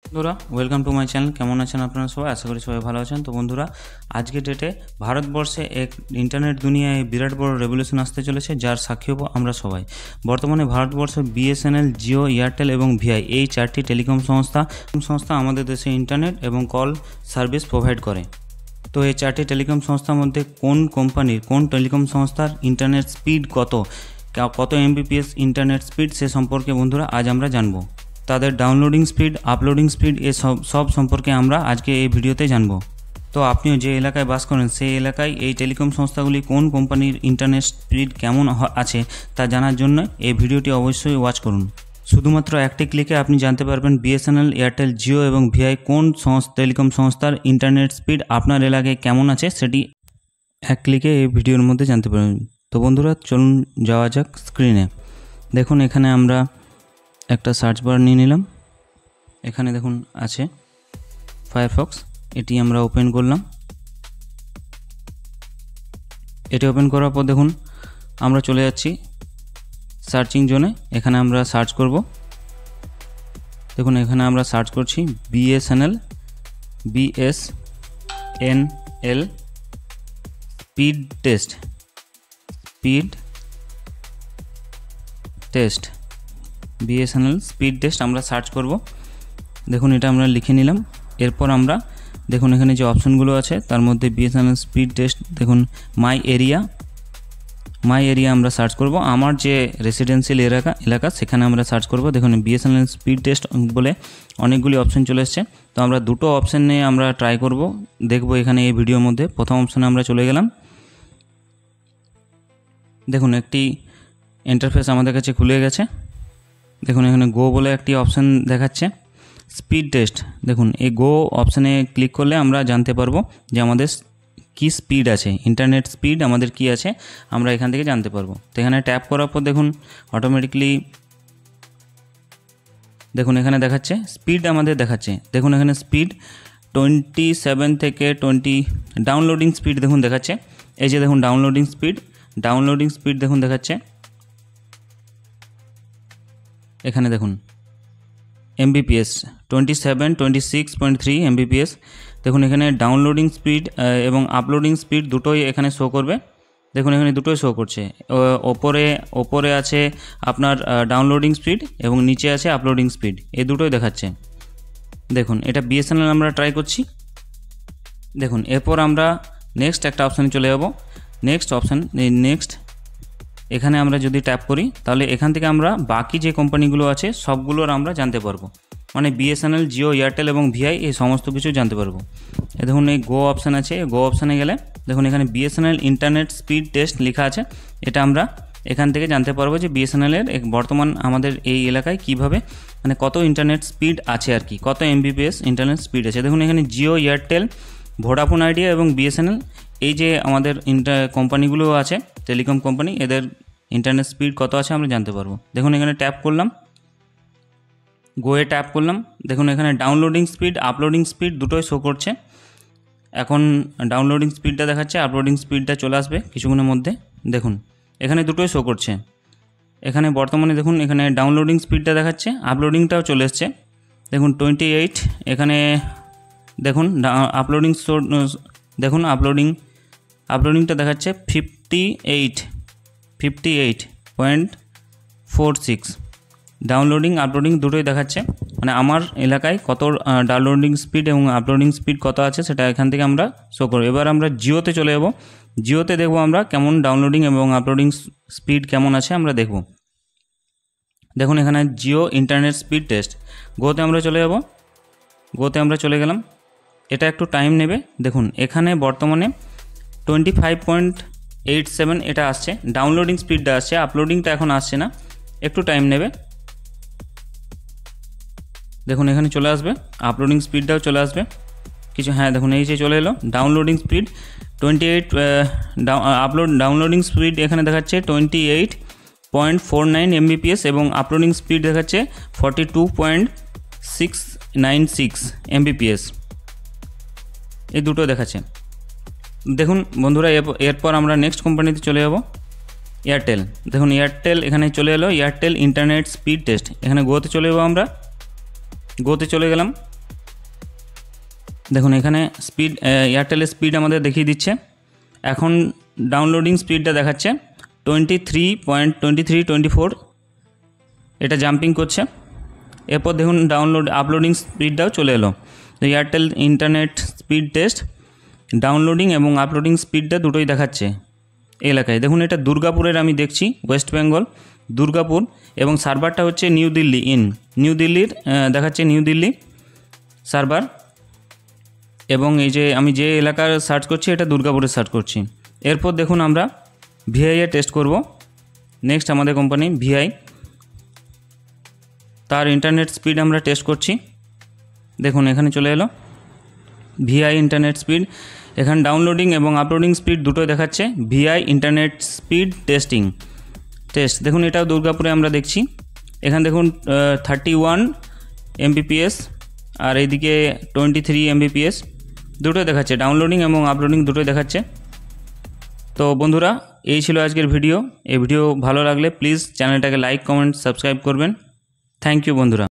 বন্ধুরা welcome to my channel. কেমন আছেন আপনারা সবাই? আশা করি সবাই ভালো আছেন। তো বন্ধুরা, আজকে ডেটে ভারতবর্ষে এক ইন্টারনেট দুনিয়ায় বিরাট বড় রেভলিউশন আসতে চলেছে, যার সাক্ষী হব আমরা সবাই। বর্তমানে ভারতবর্ষে বিএসএনএল, জিও, এয়ারটেল এবং ভিআই এই চারটি টেলিকম সংস্থা আমাদের দেশে ইন্টারনেট এবং কল সার্ভিস প্রোভাইড করে। তো এই চারটি টেলিকম সংস্থার মধ্যে কোন কোম্পানির, কোন টেলিকম সংস্থার ইন্টারনেট স্পিড কত এমবিপিএস ইন্টারনেট স্পিড, সে সম্পর্কে বন্ধুরা আজ আমরা জানবো। তাদের ডাউনলোডিং স্পিড, আপলোডিং স্পিড সব সম্পর্কে আমরা আজকে এই ভিডিওতে জানবো। তো আপনিও যে এলাকায় বাস করেন সেই এলাকায় এই টেলিকম সংস্থাগুলি কোন কোম্পানির ইন্টারনেট স্পিড কেমন আছে তা জানার জন্য এই ভিডিওটি অবশ্যই ওয়াচ করুন। শুধুমাত্র একটি ক্লিকে আপনি জানতে পারবেন বিএসএনএল, এয়ারটেল, জিও এবং ভিআই কোন টেলিকম সংস্থার ইন্টারনেট স্পিড আপনার এলাকায় কেমন আছে সেটি এক ক্লিকে এই ভিডিওর মধ্যে জানতে পারবেন। তো বন্ধুরা চলুন যাওয়া যাক স্ক্রিনে। দেখুন এখানে আমরা একটা সার্চ বার নিয়ে নিলাম। এখানে দেখুন আছে ফায়ারফক্স, এটি আমরা ওপেন করলাম। এটি ওপেন করার পর দেখুন আমরা চলে যাচ্ছি সার্চিং জোনে। এখানে আমরা সার্চ করব। দেখুন এখানে আমরা সার্চ করছি BSNL speed test BSNL speed test আমরা সার্চ করব। দেখুন এটা আমরা লিখে নিলাম। এরপর আমরা দেখুন এখানে যে অপশনগুলো আছে তার মধ্যে বিএসএনএল স্পিড টেস্ট, দেখুন মাই এরিয়া আমরা সার্চ করব। আমার যে রেসিডেন্সিয়াল এলাকা সেখানে আমরা সার্চ করব। দেখুন বিএসএনএল স্পিড টেস্ট বলে অনেকগুলি অপশন চলে এসছে। তো আমরা দুটো অপশন নিয়ে আমরা ট্রাই করব, দেখব এখানে এই ভিডিওর মধ্যে। প্রথম অপশানে আমরা চলে গেলাম। দেখুন একটি ইন্টারফেস আমাদের কাছে খুলে গেছে। দেখুন এখানে গো বলে একটি অপশান দেখাচ্ছে স্পিড টেস্ট। দেখুন এই গো অপশানে ক্লিক করলে আমরা জানতে পারবো যে আমাদের কি স্পিড আছে, ইন্টারনেট স্পিড আমাদের কি আছে আমরা এখান থেকে জানতে পারবো। তো এখানে ট্যাপ করার পর দেখুন অটোমেটিকলি দেখুন এখানে দেখাচ্ছে স্পিড আমাদের দেখাচ্ছে। দেখুন এখানে স্পিড 27 থেকে 20 ডাউনলোডিং স্পিড দেখুন দেখাচ্ছে। এই যে দেখুন ডাউনলোডিং স্পিড দেখুন দেখাচ্ছে। এখানে দেখুন এমবিপিএস 26.3 এমবিপিএস। দেখুন এখানে ডাউনলোডিং স্পিড এবং আপলোডিং স্পিড দুটোই এখানে শো করবে। দেখুন এখানে দুটোই শো করছে। ওপরে আছে আপনার ডাউনলোডিং স্পিড এবং নিচে আছে আপলোডিং স্পিড, এই দুটোই দেখাচ্ছে। দেখুন এটা বিএসএনএল আমরা ট্রাই করছি। দেখুন এরপর আমরা নেক্সট একটা অপশানে চলে যাব। নেক্সট এখানে আমরা যদি ট্যাপ করি তাহলে এখান থেকে আমরা বাকি যে কোম্পানিগুলো আছে সবগুলোর আমরা জানতে পারবো, মানে বিএসএনএল, জিও, এয়ারটেল এবং ভিআই এই সমস্ত কিছু জানতে পারবো। দেখুন এই গো অপশান আছে, গো অপশানে গেলে দেখুন এখানে বিএসএনএল ইন্টারনেট স্পিড টেস্ট লেখা আছে। এটা আমরা এখান থেকে জানতে পারবো যে বিএসএনএলের বর্তমান আমাদের এই এলাকায় কিভাবে, মানে কত ইন্টারনেট স্পিড আছে আর কি, কত এমবিপিএস ইন্টারনেট স্পিড আছে। দেখুন এখানে জিও, এয়ারটেল, ভোডাফোন আইডিয়া এবং বিএসএনএল এই যে আমাদের কোম্পানিগুলো আছে টেলিকম কোম্পানি, এদের ইন্টারনেট স্পিড কত আছে আমরা জানতে পারবো। দেখুন এখানে ট্যাপ করলাম, গোয়ে ট্যাপ করলাম। দেখুন এখানে ডাউনলোডিং স্পিড, আপলোডিং স্পিড দুটোই শো করছে। এখন ডাউনলোডিং স্পিডটা দেখাচ্ছে, আপলোডিং স্পিডটা চলে আসবে কিছুক্ষণের মধ্যে। দেখুন এখানে দুটোই শো করছে। এখানে বর্তমানে দেখুন এখানে ডাউনলোডিং স্পিডটা দেখাচ্ছে, আপলোডিংটাও চলে এসছে। দেখুন 28। এখানে দেখুন আপলোডিংটা দেখাচ্ছে 58.46। ডাউনলোডিং আপলোডিং দুটোই দেখাচ্ছে, মানে আমার এলাকায় কত ডাউনলোডিং স্পিড এবং আপলোডিং স্পিড কত আছে সেটা এখান থেকে আমরা শো করব। এবার আমরা জিওতে চলে যাব। জিওতে দেখব আমরা কেমন ডাউনলোডিং এবং আপলোডিং স্পিড কেমন আছে আমরা দেখব। দেখুন এখানে জিও ইন্টারনেট স্পিড টেস্ট, গোতে আমরা চলে যাব। গোতে আমরা চলে গেলাম। এটা একটু টাইম নেবে। দেখুন এখানে বর্তমানে 25.87 এটা আসছে, ডাউনলোডিং স্পিডটা আসছে, আপলোডিংটা এখন আসছে না, একটু টাইম নেবে। দেখুন এখানে চলে আসবে, আপলোডিং স্পিডটাও চলে আসবে কিছু। হ্যাঁ দেখুন এই যে চলে এলো ডাউনলোডিং স্পিড 28। ডাউনলোডিং স্পিড এখানে দেখাচ্ছে 28.49 এমবিপিএস এবং আপলোডিং স্পিড দেখাচ্ছে 42.696 এমবিপিএস, এই দুটো দেখাচ্ছে। দেখুন বন্ধুরা এরপর আমরা নেক্সট কোম্পানিতে চলে যাব, এয়ারটেল। দেখুন এয়ারটেল এখানে চলে এলো, এয়ারটেল ইন্টারনেট স্পিড টেস্ট। এখানে গোতে চলে যাবো, আমরা গোতে চলে গেলাম। দেখুন এখানে স্পিড এয়ারটেলের স্পিড আমাদের দেখিয়ে দিচ্ছে। এখন ডাউনলোডিং স্পিডটা দেখাচ্ছে 23.24, এটা জাম্পিং করছে। এরপর দেখুন আপলোডিং স্পিডটাও চলে এলো। তো Airtel internet speed test downloading এবং আপলোডিং স্পিডটা দুটোই দেখাচ্ছে এলাকায়। দেখুন এটা দুর্গাপুরের আমি দেখছি, ওয়েস্ট বেঙ্গল দুর্গাপুর, এবং সার্ভারটা হচ্ছে নিউ দিল্লি নিউ দিল্লির দেখাচ্ছে নিউ দিল্লি সার্ভার। এবং এই যে আমি যে এলাকার সার্চ করছি এটা দুর্গাপুরে সার্চ করছি। এরপর দেখুন আমরা ভিআই এর টেস্ট করব। নেক্সট আমাদের কোম্পানি ভিআই, তার ইন্টারনেট স্পিড আমরা টেস্ট করছি। দেখুন এখানে চলে এলো ভিআই ইন্টারনেট স্পিড। এখানে ডাউনলোডিং এবং আপলোডিং স্পিড দুটোই দেখাচ্ছে। ভিআই ইন্টারনেট স্পিড টেস্ট দেখুন এটাও দুর্গাপুরে আমরা দেখছি। এখানে দেখুন 31 Mbps আর এইদিকে 23 Mbps দুটোই দেখাচ্ছে, ডাউনলোডিং এবং আপলোডিং দুটোই দেখাচ্ছে। তো বন্ধুরা এই ছিল আজকের ভিডিও। এই ভিডিও ভালো লাগলে প্লিজ চ্যানেলটাকে লাইক, কমেন্ট, সাবস্ক্রাইব করবেন। থ্যাংক ইউ বন্ধুরা।